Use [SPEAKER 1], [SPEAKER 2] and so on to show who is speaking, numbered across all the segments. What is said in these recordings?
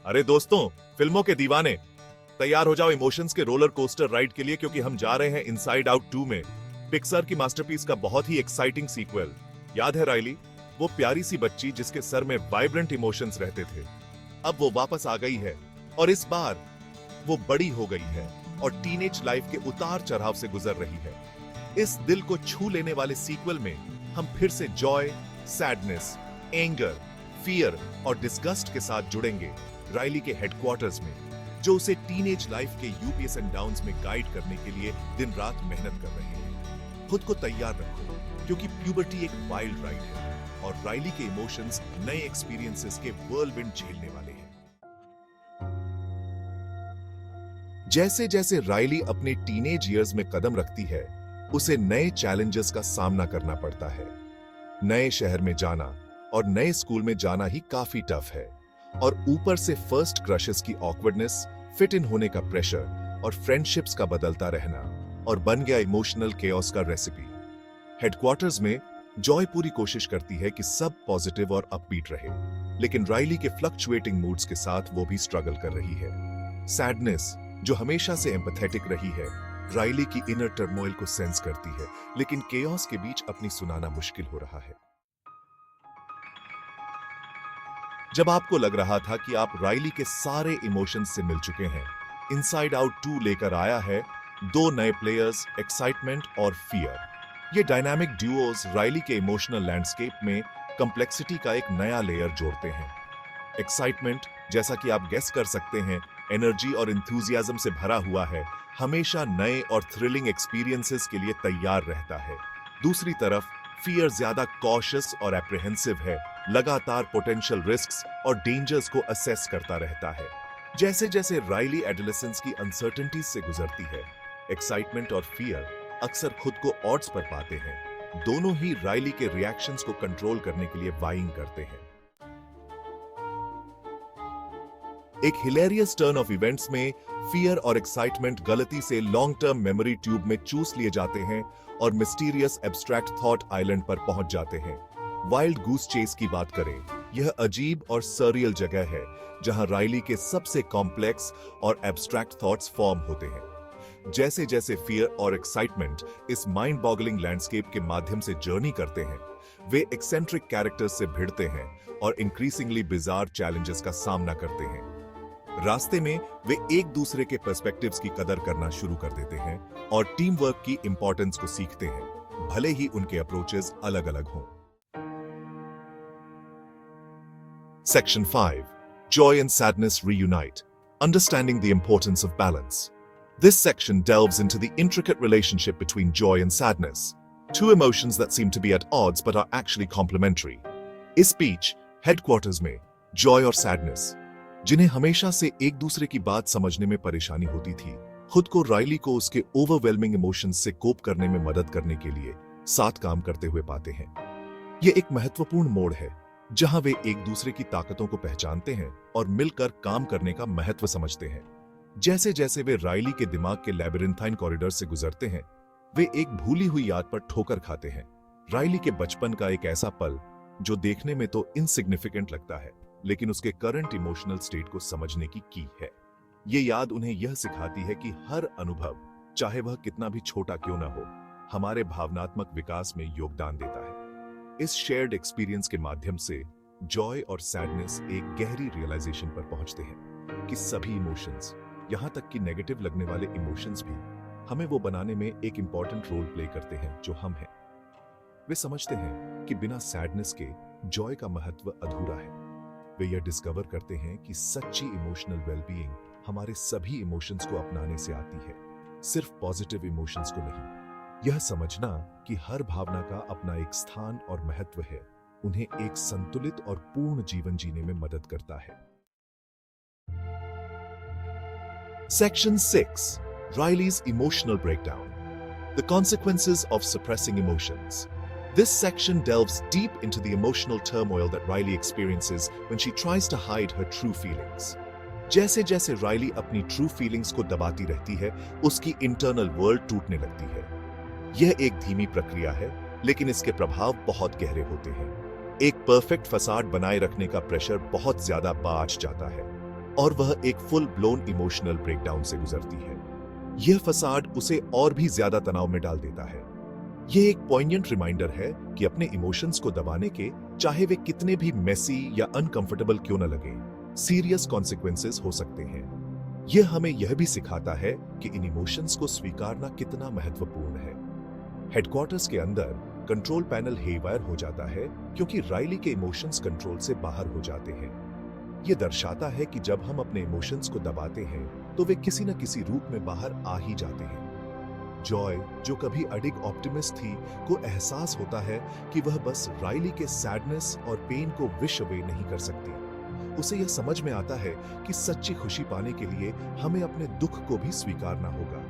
[SPEAKER 1] अरे दोस्तों, फिल्मों के दीवाने, तैयार हो जाओ इमोशंस के रोलर कोस्टर राइड के लिए, क्योंकि हम जा रहे हैं इनसाइड आउट 2 में, पिक्सर की मास्टरपीस का बहुत ही एक्साइटिंग सीक्वल। याद है राइली, वो प्यारी सी बच्ची जिसके सर में वाइब्रेंट इमोशंस रहते थे? अब वो वापस आ गई है, और इस बार वो बड़ी हो गई है और टीनेज लाइफ के उतार चढ़ाव से गुजर रही है। इस दिल को छू लेने वाले सीक्वल में हम फिर से जॉय, सैडनेस, एंगर, फियर और डिस्गस्ट के साथ जुड़ेंगे राइली के हेडक्वार्टर्स में, जो उसे टीनेज लाइफ के यूपीएस एंड डाउन्स में गाइड करने के लिए दिन रात मेहनत कर रहे हैं। खुद को तैयार रखो, क्योंकि प्यूबर्टी एक वाइल्ड राइड है और राइली के इमोशंस नए एक्सपीरियंसेस के व्हर्लविंड झेलने वाले हैं। जैसे जैसे राइली अपने टीनेज ईयर्स में कदम रखती है, उसे नए चैलेंजेस का सामना करना पड़ता है। नए शहर में जाना और नए स्कूल में जाना ही काफी टफ है, और ऊपर से फर्स्ट क्रशेस की ऑकवर्डनेस, फिट इन होने का प्रेशर और फ्रेंडशिप्स का बदलता रहना और बन गया इमोशनल केओस का रेसिपी। हेडक्वार्टर्स में जॉय पूरी कोशिश करती है कि सब पॉजिटिव और अपबीट रहे, लेकिन राइली के फ्लक्चुएटिंग मूड्स के साथ वो भी स्ट्रगल कर रही है। सैडनेस, जो हमेशा से एम्पैथेटिक रही है, राइली की इनर टर्मोइल को सेंस करती है, लेकिन केओस के बीच अपनी सुनाना मुश्किल हो रहा है। जब आपको लग रहा था कि आप राइली के सारे इमोशंस से मिल चुके हैं, इनसाइड आउट 2 लेकर आया है 2 नए प्लेयर्स, एक्साइटमेंट और फियर। ये डायनामिक ड्यूओज राइली के इमोशनल लैंडस्केप में कंप्लेक्सिटी का एक नया लेयर जोड़ते हैं। एक्साइटमेंट, जैसा कि आप गेस कर सकते हैं, एनर्जी और इंथुजियाज्म से भरा हुआ है, हमेशा नए और थ्रिलिंग एक्सपीरियंसेस के लिए तैयार रहता है। दूसरी तरफ फियर ज्यादा कॉशियस और एप्रिहेंसिव है, लगातार पोटेंशियल रिस्क्स और डेंजर्स को असेस करता रहता है। जैसे जैसे राइली एडोलेसेंस की अनसर्टेनिटीज से गुजरती है, एक्साइटमेंट और फियर अक्सर खुद को ऑड्स पर पाते हैं। दोनों ही राइली के रिएक्शंस को कंट्रोल करने के लिए वाइंग करते हैं। एक हिलेरियस टर्न ऑफ इवेंट्स में फियर और एक्साइटमेंट गलती से लॉन्ग टर्म मेमोरी ट्यूब में चूस लिए जाते हैं और मिस्टीरियस एब्स्ट्रैक्ट थॉट आइलैंड पर पहुंच जाते हैं। वाइल्ड गूस चेस की बात करें, यह अजीब और सरियल जगह है जहां राइली के सबसे कॉम्प्लेक्स और एब्स्ट्रैक्ट थॉट्स फॉर्म होते हैं। जैसे जैसे फियर और एक्साइटमेंट इस माइंड बॉगलिंग लैंडस्केप के माध्यम से जर्नी करते हैं, वे एक्सेंट्रिक कैरेक्टर्स से भिड़ते हैं और इंक्रीजिंगली बिजार चैलेंजेस का सामना करते हैं। रास्ते में वे एक दूसरे के पर्सपेक्टिव्स की कदर करना शुरू कर देते हैं और टीम वर्क की इंपॉर्टेंस को सीखते हैं, भले ही उनके अप्रोचेस अलग अलग हों। Section 5. Joy and sadness reunite. Understanding the importance of balance. This section delves into the intricate relationship between joy and sadness, two emotions that seem to be at odds but are actually complementary. इस बीच headquarters में Joy और sadness, जिन्हें हमेशा से एक दूसरे की बात समझने में परेशानी होती थी, खुद को राइली को उसके ओवरवेलमिंग इमोशंस से कोप करने में मदद करने के लिए साथ काम करते हुए पाते हैं। यह एक महत्वपूर्ण मोड़ है जहां वे एक दूसरे की ताकतों को पहचानते हैं और मिलकर काम करने का महत्व समझते हैं। जैसे जैसे वे राइली के दिमाग के लैबिरिंथाइन कॉरिडोर से गुजरते हैं, वे एक भूली हुई याद पर ठोकर खाते हैं। राइली के बचपन का एक ऐसा पल जो देखने में तो इनसिग्निफिकेंट लगता है, लेकिन उसके करंट इमोशनल स्टेट को समझने की है। ये याद उन्हें यह सिखाती है कि हर अनुभव, चाहे वह कितना भी छोटा क्यों ना हो, हमारे भावनात्मक विकास में योगदान देता है। इस शेयर्ड एक्सपीरियंस के माध्यम से जॉय और सैडनेस एक गहरी रियलाइजेशन पर पहुंचते हैं कि सभी इमोशंस, यहां तक कि नेगेटिव लगने वाले इमोशंस भी, हमें वो बनाने में एक इंपॉर्टेंट रोल प्ले करते हैं जो हम हैं। वे समझते हैं कि बिना सैडनेस के जॉय का महत्व अधूरा है। वे यह डिस्कवर करते हैं कि सच्ची इमोशनल वेलबीइंग हमारे सभी इमोशंस को अपनाने से आती है, सिर्फ पॉजिटिव इमोशंस को नहीं। यह समझना कि हर भावना का अपना एक स्थान और महत्व है, उन्हें एक संतुलित और पूर्ण जीवन जीने में मदद करता है। Section 6. Riley's emotional breakdown. The consequences of suppressing emotions. This section delves deep into the emotional turmoil that Riley experiences when she tries to hide her true feelings. जैसे जैसे राइली अपनी ट्रू फीलिंग्स को दबाती रहती है, उसकी internal world टूटने लगती है। यह एक धीमी प्रक्रिया है, लेकिन इसके प्रभाव बहुत गहरे होते हैं। एक परफेक्ट फसाड बनाए रखने का प्रेशर बहुत ज्यादा बढ़ जाता है। और वह एक फुल ब्लोन इमोशनल ब्रेकडाउन से गुजरती है। यह फसाड उसे और भी ज्यादा तनाव में डाल देता है। यह एक पॉइंटेंट रिमाइंडर है कि अपने इमोशंस को दबाने के, चाहे वे कितने भी मेसी या अनकंफर्टेबल क्यों न लगे, सीरियस कॉन्सिक्वेंसेस हो सकते हैं। यह हमें यह भी सिखाता है कि इन इमोशंस को स्वीकारना कितना महत्वपूर्ण है। हेडक्वार्टर्स के अंदर कंट्रोल पैनल हेवायर हो जाता है क्योंकि राइली के इमोशंस कंट्रोल से बाहर हो जाते हैं। यह दर्शाता है कि जब हम अपने इमोशंस को दबाते हैं तो वे किसी न किसी रूप में बाहर आ ही जाते हैं। जॉय, जो कभी अडिग ऑप्टिमिस्ट थी, को एहसास होता है कि वह बस राइली के सैडनेस और पेन को विश अवे नहीं कर सकती। उसे यह समझ में आता है कि सच्ची खुशी पाने के लिए हमें अपने दुख को भी स्वीकारना होगा।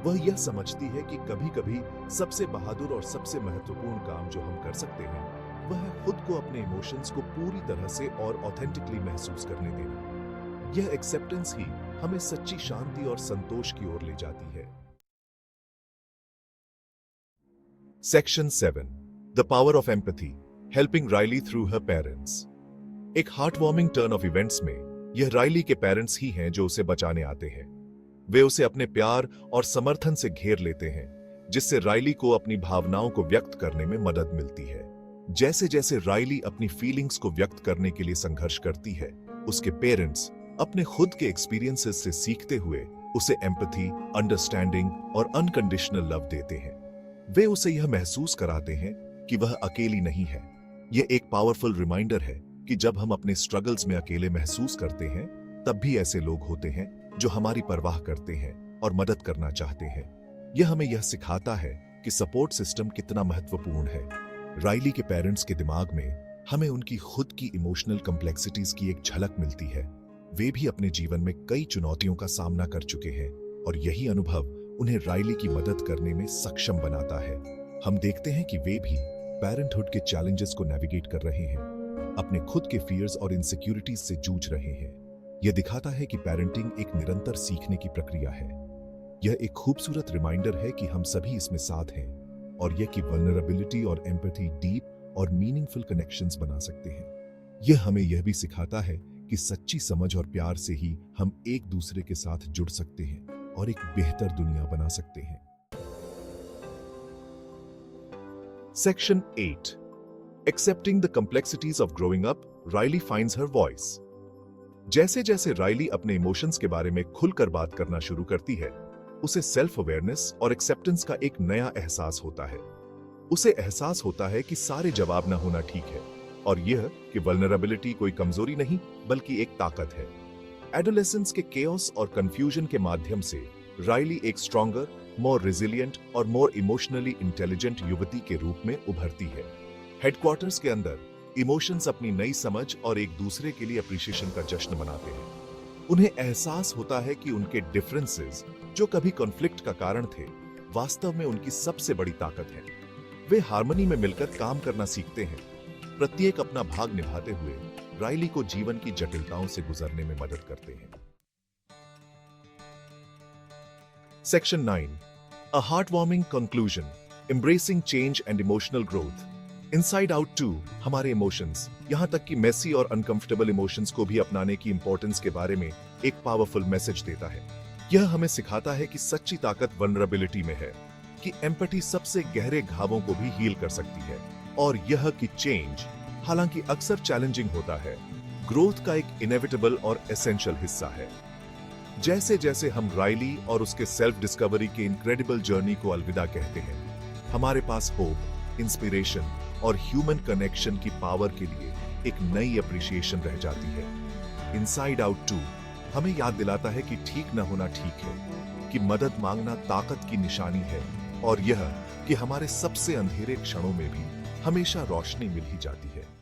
[SPEAKER 1] वह यह समझती है कि कभी-कभी सबसे बहादुर और सबसे महत्वपूर्ण काम जो हम कर सकते हैं वह है खुद को अपने इमोशंस को पूरी तरह से और ऑथेंटिकली महसूस करने देना। यह एक्सेप्टेंस ही हमें सच्ची शांति और संतोष की ओर ले जाती है। Section 7, the power of empathy, helping Riley through her parents. एक हार्टवार्मिंग टर्न ऑफ इवेंट्स में यह राइली के पेरेंट्स ही हैं जो उसे बचाने आते हैं। वे उसे अपने प्यार और समर्थन से घेर लेते हैं, जिससे राइली को अपनी भावनाओं को व्यक्त करने में मदद मिलती है। जैसे जैसे राइली अपनी फीलिंग्स को व्यक्त करने के लिए संघर्ष करती है, उसके पेरेंट्स अपने खुद के एक्सपीरियंसेस से सीखते हुए उसे एम्पैथी, अंडरस्टैंडिंग और अनकंडीशनल लव देते हैं। वे उसे यह महसूस कराते हैं कि वह अकेली नहीं है। यह एक पावरफुल रिमाइंडर है कि जब हम अपने स्ट्रगल्स में अकेले महसूस करते हैं, तब भी ऐसे लोग होते हैं जो हमारी परवाह करते हैं और मदद करना चाहते हैं। यह हमें यह सिखाता है कि सपोर्ट सिस्टम कितना महत्वपूर्ण है। राइली के पेरेंट्स के दिमाग में हमें उनकी खुद की इमोशनल कॉम्प्लेक्सिटीज की एक झलक मिलती है। वे भी अपने जीवन में कई चुनौतियों का सामना कर चुके हैं और यही अनुभव उन्हें राइली की मदद करने में सक्षम बनाता है। हम देखते हैं कि वे भी पेरेंटहुड के चैलेंजेस को नेविगेट कर रहे हैं, अपने खुद के फियर्स और इनसिक्योरिटीज से जूझ रहे हैं। यह दिखाता है कि पेरेंटिंग एक निरंतर सीखने की प्रक्रिया है। यह एक खूबसूरत रिमाइंडर है कि हम सभी इसमें साथ हैं और यह कि वल्नरेबिलिटी और एम्पैथी डीप और मीनिंगफुल कनेक्शंस बना सकते हैं। यह हमें यह भी सिखाता है कि सच्ची समझ और प्यार से ही हम एक दूसरे के साथ जुड़ सकते हैं और एक बेहतर दुनिया बना सकते हैं। Section 8, accepting the complexities of growing up, Riley finds her voice. जैसे जैसे राइली अपने इमोशंस के बारे में खुलकर बात करना शुरू करती है, उसे सेल्फ अवेयरनेस और एक्सेप्टेंस का एक नया एहसास होता है। उसे एहसास होता है कि सारे जवाब ना होना ठीक है और यह कि वल्नरेबिलिटी कोई कमजोरी नहीं बल्कि एक ताकत है। एडोलेसेंस के केओस और कंफ्यूजन के माध्यम से राइली एक स्ट्रॉन्गर, मोर रेजिलिएंट और मोर इमोशनली इंटेलिजेंट युवती के रूप में उभरती है। हेडक्वार्टर्स के अंदर इमोशंस अपनी नई समझ और एक दूसरे के लिए अप्रिशिएशन का जश्न मनाते हैं। उन्हें एहसास होता है कि उनके डिफरेंसेस, जो कभी कॉन्फ्लिक्ट का कारण थे, वास्तव में उनकी सबसे बड़ी ताकत है। वे हार्मनी में मिलकर काम करना सीखते हैं, प्रत्येक अपना भाग निभाते हुए राइली को जीवन की जटिलताओं से गुजरने में मदद करते हैं। Section 9, a heartwarming conclusion, embracing change and emotional growth. Inside out 2 हमारे इमोशंस, यहां तक कि मेसी और अनकंफर्टेबल इमोशंस को भी अपनाने की इंपॉर्टेंस के बारे में एक पावरफुल मैसेज देता है। यह हमें सिखाता है कि सच्ची ताकत वल्नरेबिलिटी में है, कि एम्पैथी सबसे गहरे घावों को भी हील कर सकती है और यह कि चेंज, हालांकि अक्सर चैलेंजिंग होता है, ग्रोथ का एक इनेविटेबल और एसेंशियल हिस्सा है। जैसे जैसे हम राइली और उसके सेल्फ डिस्कवरी के इनक्रेडिबल जर्नी को अलविदा कहते हैं, हमारे पास होप, इंस्पिरेशन और ह्यूमन कनेक्शन की पावर के लिए एक नई अप्रिसिएशन रह जाती है। इनसाइड आउट 2 हमें याद दिलाता है कि ठीक न होना ठीक है, कि मदद मांगना ताकत की निशानी है और यह कि हमारे सबसे अंधेरे क्षणों में भी हमेशा रोशनी मिल ही जाती है।